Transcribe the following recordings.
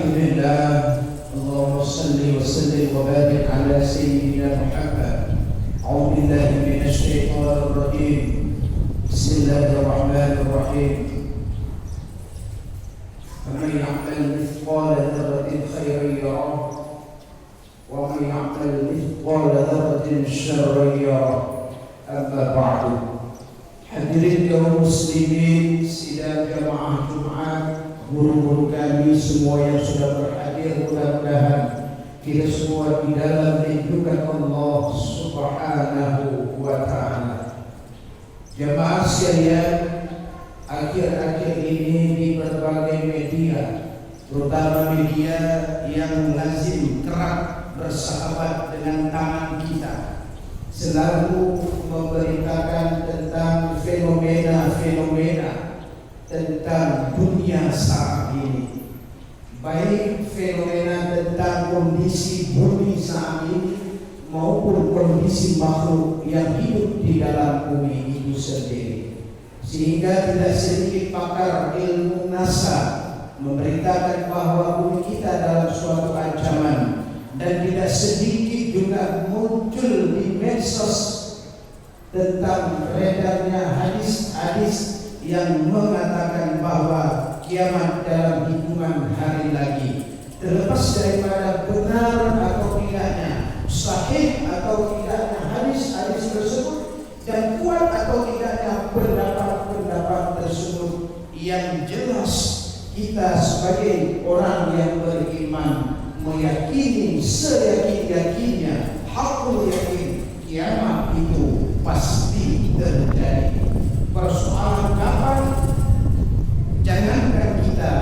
Alhamdulillah, Allahumma salli wa sallim wa barik ala Sayyidina Muhammad. A'udzu billahi minasy syaithanir rajim. Bismillahirrahmanirrahim. Faman ya'mal mithqala dzarratin khairan yarah wa man ya'mal mithqala dzarratin syarran yarah. Amma ba'du. Hadirin kaum muslimin sidang jamaah Jumat, guru-guru kami semua yang sudah berhadir, mudah-mudahan kita semua di dalam lindungan Allah Subhanahu wa ta'ala. Jamaah sekalian, akhir-akhir ini di berbagai media, terutama media yang lazim kerap bersahabat dengan tangan kita, selalu memberitakan tentang fenomena-fenomena tentang dunia saat ini, baik fenomena tentang kondisi bumi saat ini maupun kondisi makhluk yang hidup di dalam bumi itu sendiri. Sehingga tidak sedikit pakar ilmu NASA memberitakan bahwa bumi kita dalam suatu ancaman, dan tidak sedikit juga muncul di medsos tentang beredarnya hadis-hadis yang mengatakan bahwa kiamat dalam hitungan hari lagi. Terlepas daripada benar atau tidaknya, sahih atau tidaknya hadis-hadis tersebut, dan kuat atau tidaknya pendapat-pendapat tersebut, yang jelas kita sebagai orang yang beriman meyakini seyakin-yakinnya, hakul yakin, kiamat itu pasti terjadi. Persoalan kapan? Jangankan kita,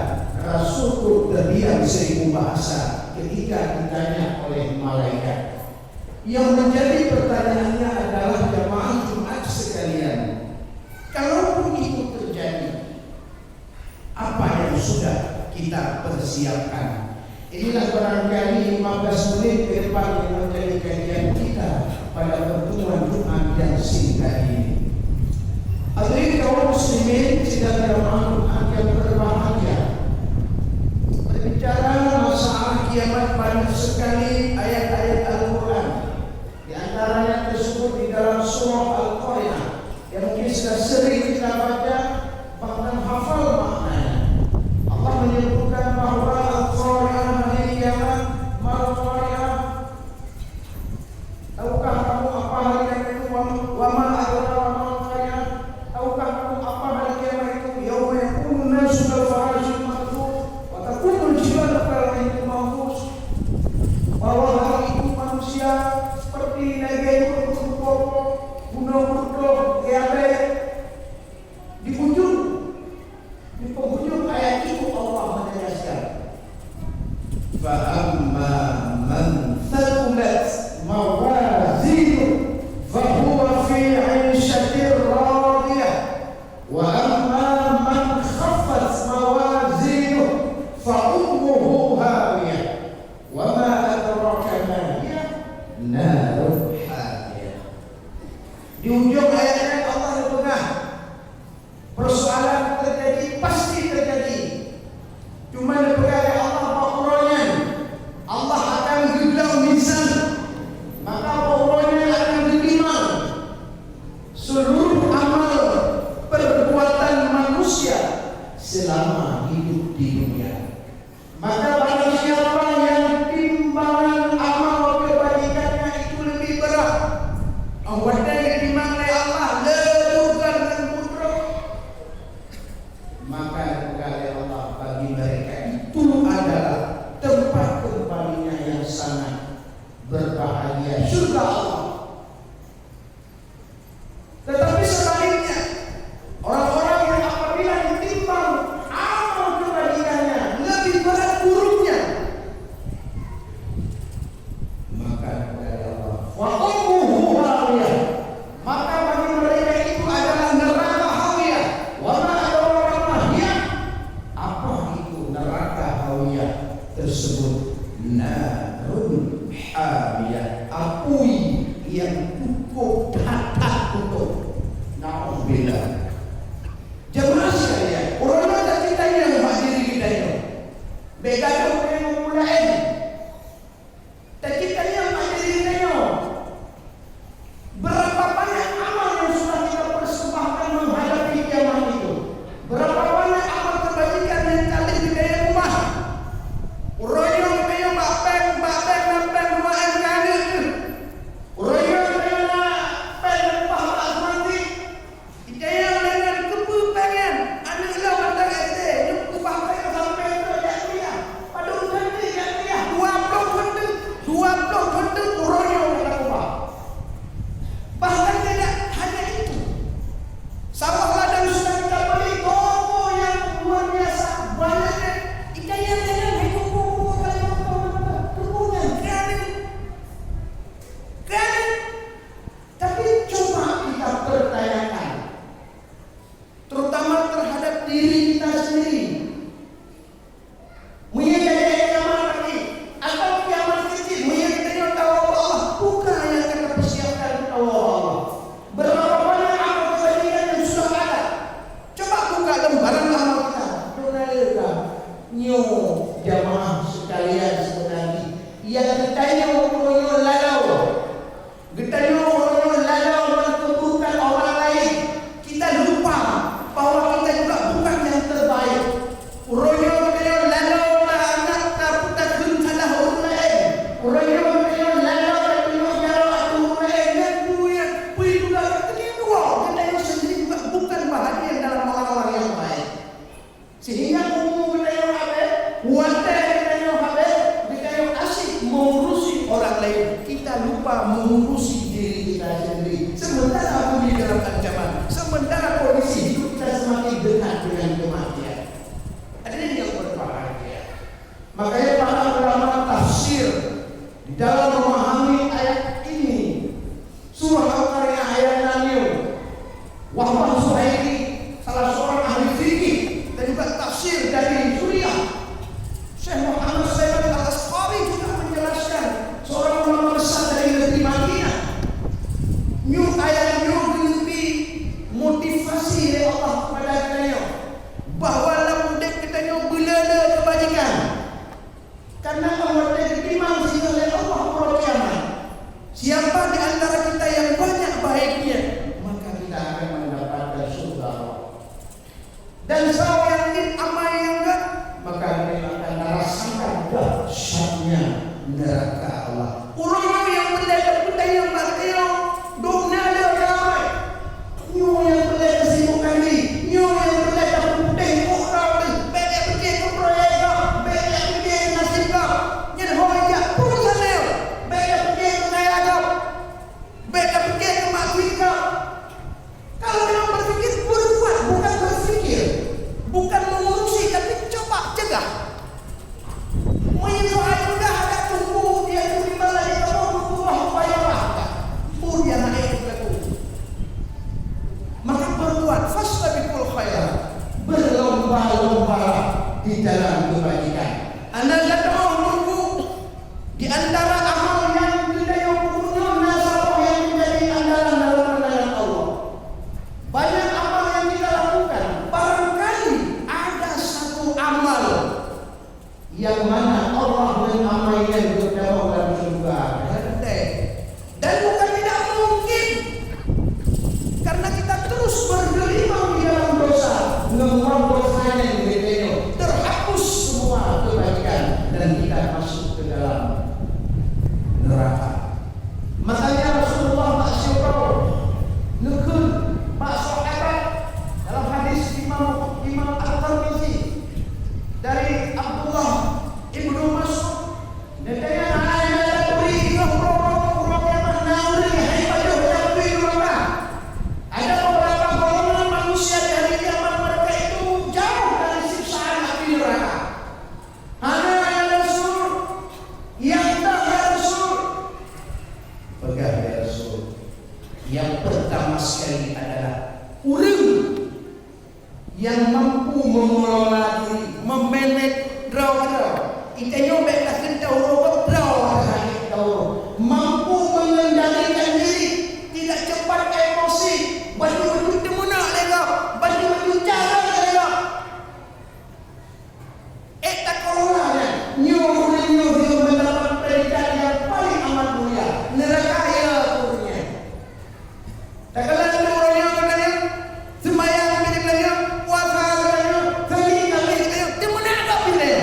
Rasul pun terdiam 1000 bahasa ketika ditanya oleh malaikat. Yang menjadi pertanyaannya adalah jamaah Jumat sekalian, kalaupun itu terjadi, apa yang sudah kita persiapkan? Inilah barangkali 15 menit ke depan yang menjadi kajian kita pada pertemuan Jumat yang singkat ini. Hadirin kaum muslimin sidang jamaah Jumat yang berbahagia, berbicara masalah kiamat banyak sekali ayat-ayat Al-Quran. Di antaranya tersebut di dalam surah Al-Qari'ah yang mungkin sudah sering kita baca, bahkan hafal maknanya. Allah menyebutkan bahwa Al-Qari'ah hari kiamat, Mal-Qari'ah. Tahukah kamu apa hari kiamat itu? Wa ma adraka mal-Qari'ah. Tahukah kamu apa hari kiamat itu? Yauma yakunu nasu kal-farashil mabthus wa takunu al-jibalu kal-'ihni al-manfush. Bahwa hari itu manusia seperti naga berkumpul, gunung-gunung geale di penghujung ayat itu Allah menegaskan, fa amma man thaqulat mawazinuhu fa huwa fi 'ishatin radiyah wa amma man khaffat mawazinuhu fa ummuhu hawiyah wa ma adraka ma hiya narun hamiyah. Di ujung ayatnya Allah berpegang, persoalan terjadi, pasti terjadi. Cuma dipegang Allah bahwanya Allah akan gelar mizan, maka bahwanya akan ditimbang seluruh amal perbuatan manusia selama hidup di dunia. Maka barang siapa yang timbangan amal kebaikannya itu lebih berat, awalnya ditimbang oleh Allah leluhur dan putra, maka oleh Allah bagi mereka itu adalah tempat kembalinya yang sangat berbahagia, surga Allah. Tetapi sebaliknya, orang-orang yang apabila ditimbang amal kebaikannya lebih berat buruknya, maka oleh Allah wa ummuhu hawiyah, maka bagi mereka itu adalah neraka hawiyah. Wa ma adraka ma hiya, apa itu neraka hawiyah tersebut? Narun hamiyah, api yang cukup tak tutup. Na'udzubillah. Jemaah sekalian, orang ada kita yang hadir kita ini, begadang umum kita yang habis, wadah kita yang habis, kita yang asyik mengurusi orang lain. Kita lupa mengurusi diri kita sendiri. Sementara bumi dalam ancaman, sementara kondisi hidup kita semakin dekat dengan kematian. Hadirin yang berbahagia. Makanya para ulama tafsir di dalam memahami ayat ini, surah Al-Qaryah ayat 6, Wahbah Suhaili, salah seorang ahli fikih dan juga tafsir dari Suriah, Syekh Muhammad Sayyid Al-Asqari juga menjelaskan, seorang ulama besar dari negeri Madinah. Ayat ini motivasi oleh Allah kepada kita bahwa lamudek kita belada kebajikan. Karena Allah diterima oleh Allah pada kiamat. Siapa di antara kita yang banyak baiknya, maka kita akan mendapatkan surga Allah. Dan siapa yang amal yang enggak, maka kita akan merasakan dahsyatnya neraka Allah. Orang yang berleda kita yang berkira dona dia ramai. Nyo yang berleda sibuk kali, nyo yang berleda putih orang ni, beda pergi ke proyek, beda pergi ke nasib, nyen hoja perusahaan dia, beda pergi ke saya agak, beda pergi ke makwika. Kalau memang berfikir berbuat, bukan berfikir, bukan mengurusi, tapi coba cegah. Menyuai sudah ada tunggu dia tu di mana dia mau berubah upaya lah. Dia naik lagu. Maka berbuat fastabiqul khairat, berlomba-lomba di dalam kebajikan. Anda jangan menunggu di antara amal yang kita yang punya nasabah yang menjadi andalan dalam perjalanan Allah. Banyak amal yang kita lakukan. Barangkali ada satu amal yang mana Allah menamainya berjauh dalam surga. Dan bukan tidak mungkin, karena kita terus bergelimang di dalam dosa, ngemuat dosanya yang berbeda, terhapus semua kebaikan dan kita masuk ke dalam neraka. Makanya Rasulullah masyhur nukul Pak Sahabat dalam hadis Imam Al-Tirmizi dari Abdullah Ibnu Mas'ud, katanya ada beberapa golongan manusia dari zaman mereka itu jauh dari siksaan api neraka. Hanya Rasul yang tak Rasul, pegang ya Rasul. Yang pertama sekali adalah orang yang mampu mengelola diri, memanage draw. Itanya baiklah kita urut draw sakit tahu. Mampu mengendalikan diri, tidak cepat emosi. Baju-baju demunak lega, baju-baju cara lega. Tak kolanya, nyuruh mendapat predikat yang paling amat mulia. Neraka ya kurnya. Tak kalah ada orang yang katanya sembahyang milik dia, puasa katanya, sering kali katanya, demunak tak pilih.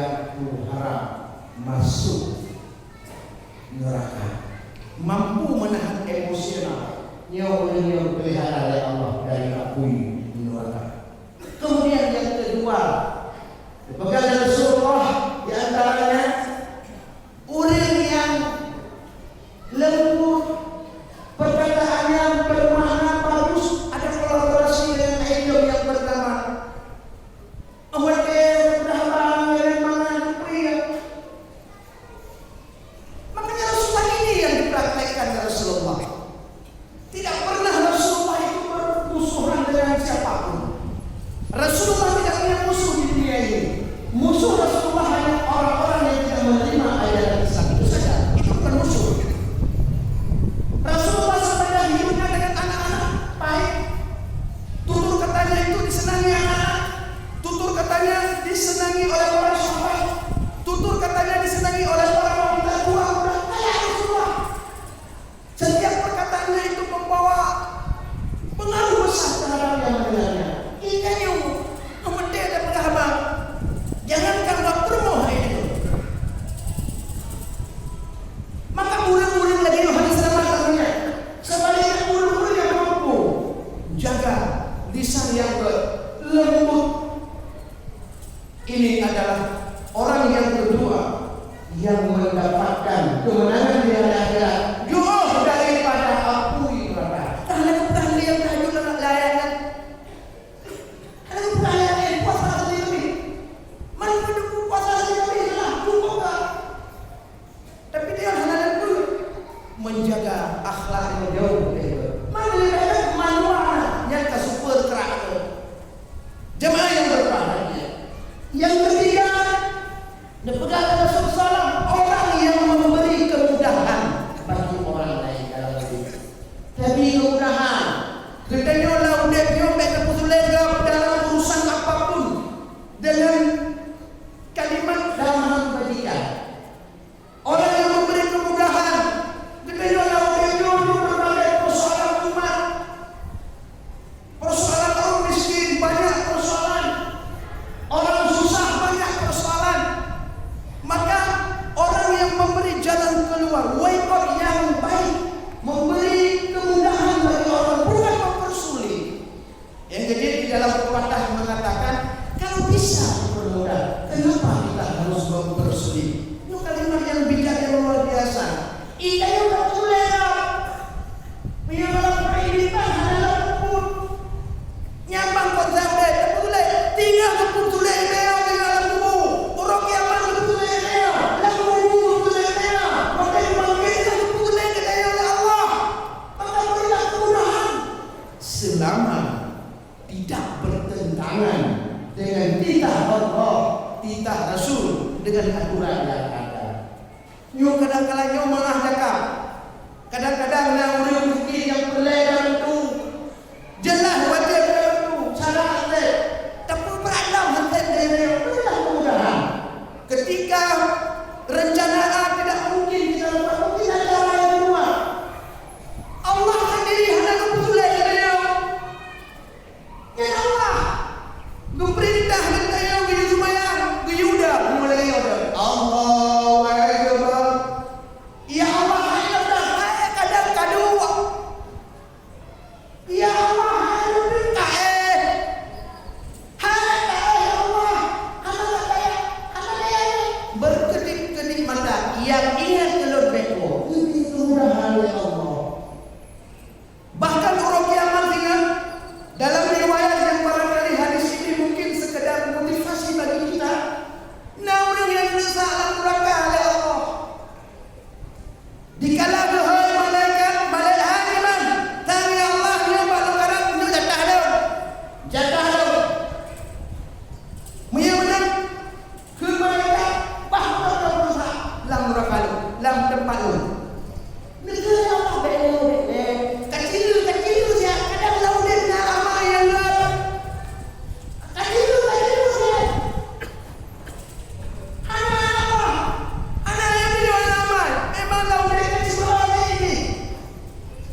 yang haram masuk neraka. Mampu menahan emosional orang yang pelihara oleh Allah dari api neraka. Kemudian yang kedua, dipegang Rasulullah di antaranya orang yang lembut, perkataannya bermakna bagus, ada kolaborasi dengan idiom yang pertama. Makanya Rasulullah ini yang dipraktekkan Rasulullah. Tidak pernah Rasulullah itu bermusuhan dengan siapapun. Rasulullah tidak punya musuh di dunia ini. Musuh Rasulullah hanya orang-orang yang tidak menerima ajaran Islam, itu saja. Itu bukan musuh. Rasulullah sepanjang hidupnya dengan anak-anak baik. Tutur katanya itu disenangi anak-anak. Tutur katanya disenangi oleh orang sahabat. Tutur katanya disenangi oleh orang wanita tua muda. Kayak Rasulullah. Setiap perkataannya itu membawa pengaruh besar terhadap yang mendengarnya. Ini kemudian ada pengahaman. Jangankan waktu mau itu. Maka murid-murid lagi hadis namanya. Sebaliknya murid-murid yang mampu jaga lisan yang lembut. Ini adalah orang yang kedua yang mendapatkan kemenangan di akhirat jauh daripada api neraka. Karena kemudian dia tahajud dalam layanan. Karena layanan puasa sendiri. Mana puasa sendiri lah, cukup tak? Tapi dia hanya dulu menjaga akhlak yang jauh dari itu. Mana dia manual yang ke super kerak itu. Jemaah yang berbahagia. Yang ketiga, dipegang Rasulullah, orang yang memberi kemudahan bagi orang lain dalam hidup. Tapi kemudahan, katanya lah udah biombe keputulan dalam urusan apapun dengan kalimat damai kebajikan. Orang yang memberi kemudahan, katanya lah udah biombe berbagai persoalan umat, persoalan orang miskin, banyak persoalan. Orang susah banyak persoalan. Maka orang yang memberi jalan keluar, way out yang baik, memberi kemudahan bagi orang, bukan mempersulit. Yang jadi di dalam pepatah mengatakan, kalau bisa dipermudah, kenapa kita harus mempersulit? Itu kalimat yang bijak yang luar biasa. Ika yang bertulah, yang dalam kehidupan adalah pun nyambang konsampai tertulah, tinggal keputulan dia di dalam tubuh. Orang yang mana keputulan dia, lalu keputulan dia, maka dipanggilkan keputulan dia oleh Allah. Maka berilah kemudahan selama tidak bertentangan dengan titah Allah, titah Rasul, dengan aturan yang ada. Nyok kadang-kadang nyok malah cakap. Kadang-kadang yang orang mungkin yang berlebar itu jelas wajib itu cara atlet. Tapi beralam atlet dia berilah kemudahan. Ketika rencana A tidak mungkin kita lakukan, mungkin ada cara yang kedua. Allah sendiri hendak keputusan dia. Ya Allah, berperintah kepada yang Zumayyah, ke Yuda, mulai Yuda. Allahu Akbar. Ya Allah, kadang-kadang ya Allah, berkedip-kedip mata yang ingat telur beko. Ini kemudahan oleh Allah. Bahkan orang kiamat ingat dalam riwayat yang barangkali hadis ini mungkin sekedar motivasi bagi kita. Nah, orang yang bersalah neraka oleh Allah. Dikala hai malaikat balik hadiman, tanya Allah yang balakaran itu jatah dah. Jatah dah. Menyebutkan ke malaikat bahawa kau berusaha lam neraka lam tempat lu. Negara Allah belok. Kecil siap kadang laudin amal yang lam. Kecil siap. Anak yang tidak amal. Memang laudin kecil ini.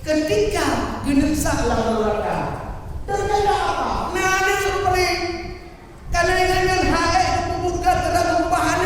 Ketika genesak lam neraka. Ternyata apa? Nah, ini seperti karena dengan haid membuka terhadap bahan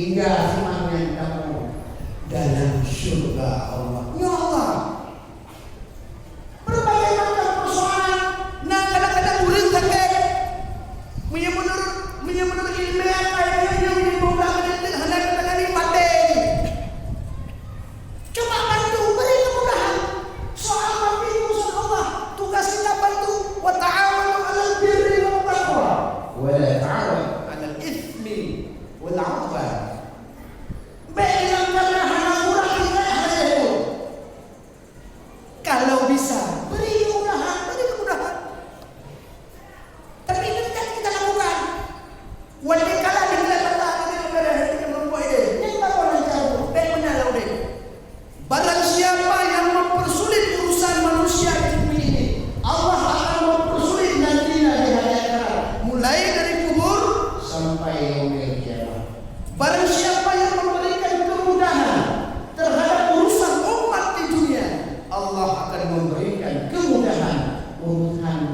hingga semangat kamu dalam surga Allah. Ya Allah, berbagai macam persoalan. Nah, kadang-kadang orang sakit menurut ilmiah yang dibuka hendak ini mati. Coba bantu, beri kemudahan. Soal mati urusan Allah. Tugas kita bantu. Wa ta'awanu 'alal birri wat taqwa wa la ta'awanu 'alal itsmi wal 'udwan. Bayangkanlah anak murah kita itu. Kalau bisa beri kemudahan. Tapi ini tidak kita lakukan. Walaupun kalau kita letak kita membuat ini, ini tak orang jauh. Baik benar lah. Barang siapa yang mempersulit urusan manusia di bumi ini, Allah akan mempersulit nantinya di hari akhirat, mulai dari kubur sampai yaumil qiyamah. Barang siapa yang memberikan kemudahan terhadap urusan umat di dunia, Allah akan memberikan kemudahan di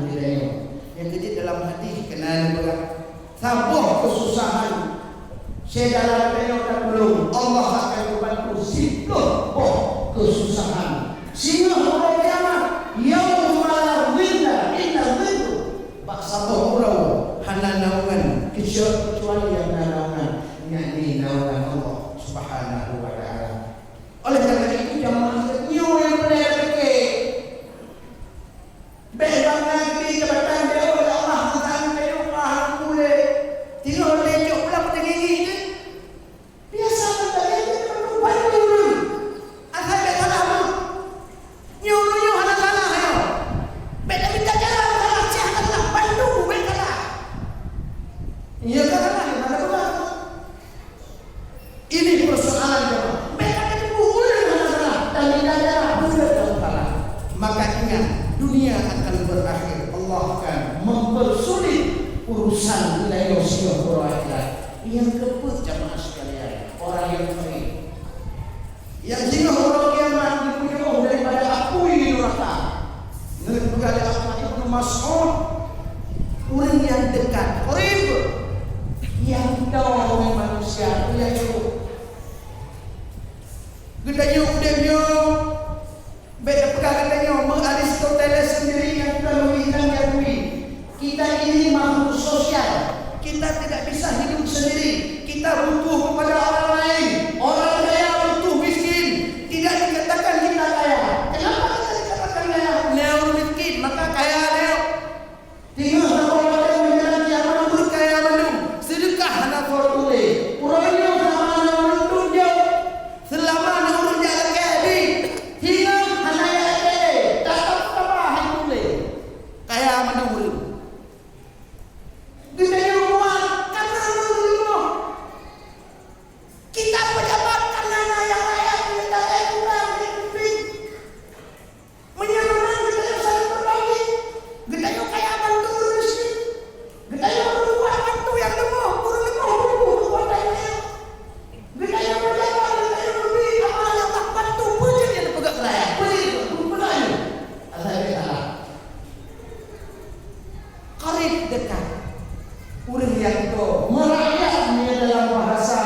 dunia. Yang kecil dalam hati kenal berat, sabuh kesusahan, sedalam tengok dan belum, Allah akan membantu sibuk kesusahan. Sehingga hari kiamat, yaumala dhilla illa dhillu, bak sabuh urau hana naungan kecuali yang naungan, yakni naungan Allah Subhanahu wa taala. Oleh karena itu jamaah sekalian yang berfikir bagaimana kita jabatan dia oleh Allah Taala kayu paham boleh tinggal lecok pula pada gigi ni biasa benda dia perlu bantu dulu asal dia salah dulu nyuruh hana salah ayo benda minta jalan salah siapa salah bantu benda salah iya kan mana pula ini persoalan jemaah mereka itu boleh hana salah dan minta jalan boleh salah maka ingat dunia akan berakhir. Allah akan mempersulit urusan wilayah Singapura akhirat. Yang kebut jamaah sekalian, orang yang baik, yang Singapura kiamat dipunyai daripada api neraka. Negara Ahmad Ibn Mas'ud, orang yang dekat, qarib, yang tahu oleh manusia, yang itu. Gedanya udahnya. Beda perkara-perkara Aristoteles sendiri yang kita mengakui kita ini makhluk sosial, kita tidak bisa hidup sendiri, kita butuh kepada orang lain. Orang kaya butuh miskin, tidak dikatakan kita kaya. Kenapa kita dikatakan kaya? Neo miskin maka kaya neo. Tinggal orang yang menjalan kiamat berkaya belum sedekah hana fortune urangnya sama menunjuk selama orang jalan kaya hingga kaya mana boleh kita rumah karena rumah kita pejabat karena yang rakyat kita kurang menyenangkan kita yang saling berbagi kita yang kaya bantu miskin kita yang berbuat bantu yang lemah kurang buat yang kita yang pejabat kita yang lebih apa yang tak bantu pun yang pegang rakyat benar asal kita karib dekat orang yang itu merakyatnya dalam bahasa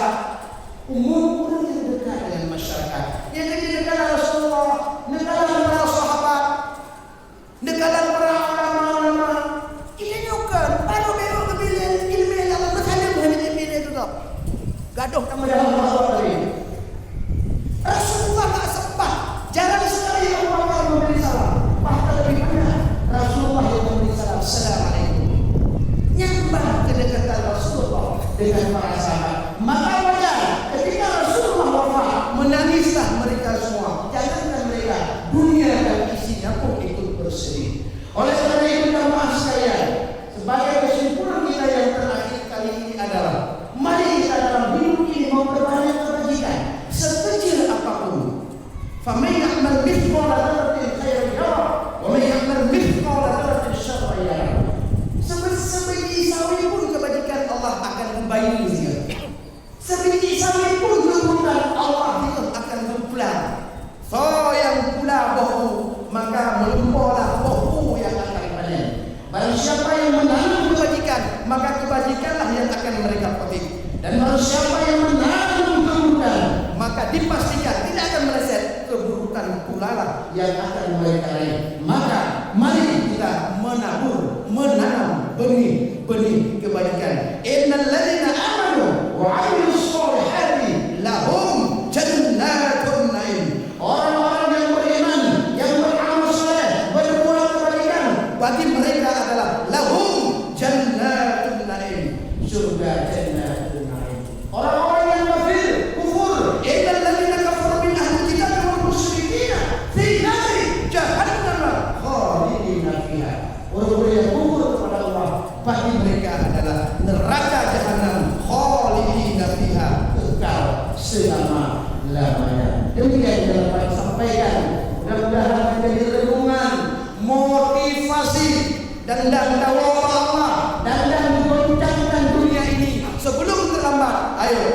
umum orang yang dekat dengan masyarakat yang dekat Rasulullah, dekat para sahabat, dekat para ulama-ulama. Kita nyukur baru belok ke bilik ilmu yang bersalim dengan ilmu itu tak gaduh sama dalam bahasa tadi Rasulullah tak sempat jarang sekali orang memberi salam, bahkan lebih banyak Rasulullah yang memberi salam. Assalamualaikum. Nyambah kedekatan Rasulullah dengan para sahabat. Maka wajar ketika Rasulullah wafat, menangislah mereka semua. Jangankan mereka, dunia dan isinya pun ikut bersedih. Oleh karena itu jamaah sekalian, sebagai kesimpulan kita yang terakhir kali ini adalah mari kita dalam hidup ini memperbanyak kebajikan sekecil apapun. Faman ya'mal mithqala dzarratin khairan yarah wa man ya'mal mithqala dzarratin syarran yarah. Sebiji sawi pun kebajikan Allah akan membayar dia. Sebiji sawi pun keburukan Allah itu akan berpulang. So yang pula bohu maka melumpurlah bohu yang akan panen. Barang siapa yang menanam kebajikan maka kebajikanlah yang akan mereka petik. Dan barang siapa yang menanam yang akan mereka raih. Maka mari kita menanam benih kebaikan. Innal ladzina amanu wa 'amilus shalihati lahum jannatun na'im. Orang-orang yang beriman, yang beramal saleh, berbuat kebaikan, bagi mereka adalah lahum jannatun na'im, surga jannatun na'im. Orang-orang yang kufur, innal ladzina kafaru min ahli kitab wal musyrikin fi nari jahannam khalidina fiha. Orang-orang yang kufur kepada Allah, bagi mereka adalah neraka jahanam khalidina fiha, kekal selama-lamanya. Demikian yang dapat sampaikan. Mudah-mudahan menjadi renungan, motivasi, dan dakwah Allah, dan menggoncangkan dunia ini sebelum terlambat. Ayo,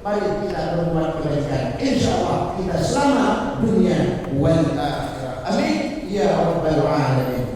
mari kita berbuat kebaikan. InsyaAllah kita selamat dunia wal akhirah. Amin ya rabbal alamin.